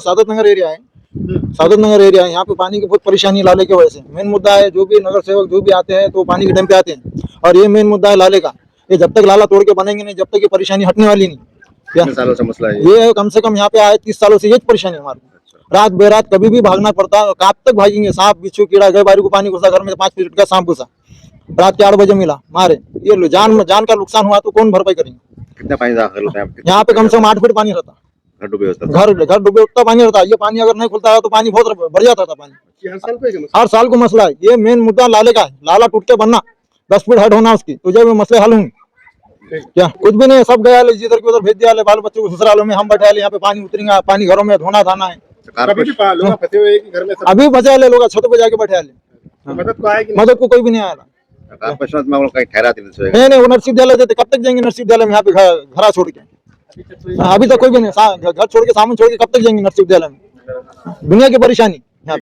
सादत नगर area है, सादत नगर area है। यहाँ पे पानी की बहुत परेशानी लाले की वजह से। मेन मुद्दा है, जो भी नगर सेवक जो भी आते हैं तो पानी के टाइम पे आते हैं, और ये मेन मुद्दा है लाले का। ये जब तक लाला तोड़ के बनेंगे नहीं, जब तक ये परेशानी हटने वाली नहीं। कितने सालों से मसला है ये कम से कम यहाँ पे आए 30 सालों से ये परेशानी है हमारी। रात बेरात कभी भी भागना पड़ता है। कब तक भागेंगे? सांप बिच्छू कीड़ा, गए बारी को पानी घुसा, घर में 5 फीट का सांप घुसा, रात के 8 बजे मिला, मारे। ये जान का नुकसान हुआ तो कौन भरपाई करेंगे? कितना पानी दाखिल होता है यहाँ पे कम से कम 8 फीट पानी रहता, घर डूबे होता है? घर डूबे उतना पानी रहता। ये पानी अगर नहीं खुलता है तो पानी बहुत बढ़ जाता था पानी। हर साल को मसला है। ये मेन मुद्दा लाले का है। लाला टूट के बनना, 10 फीट हाइट होना उसकी, तो जब मसले हल होंगे। क्या कुछ भी नहीं, सब गया जिधर की उधर भेज दिया, बाल बच्चों को ससुरालों में, हम बैठे यहाँ पे पानी उतरेंगे, पानी घरों में धोना धाना है। अभी बचा ले लोग छत पे जाके बैठे मदद को कोई भी नहीं आया। नहीं, वो नर्सिंग विद्यालय देते, कब तक जाएंगे नर्सिंग विद्यालय में? यहाँ पे घरा छोड़ के अभी तक कोई भी नहीं, घर छोड़ के सामान छोड़ के कब तक जाएंगे नर्सिंग विद्यालय में? दुनिया की परेशानी।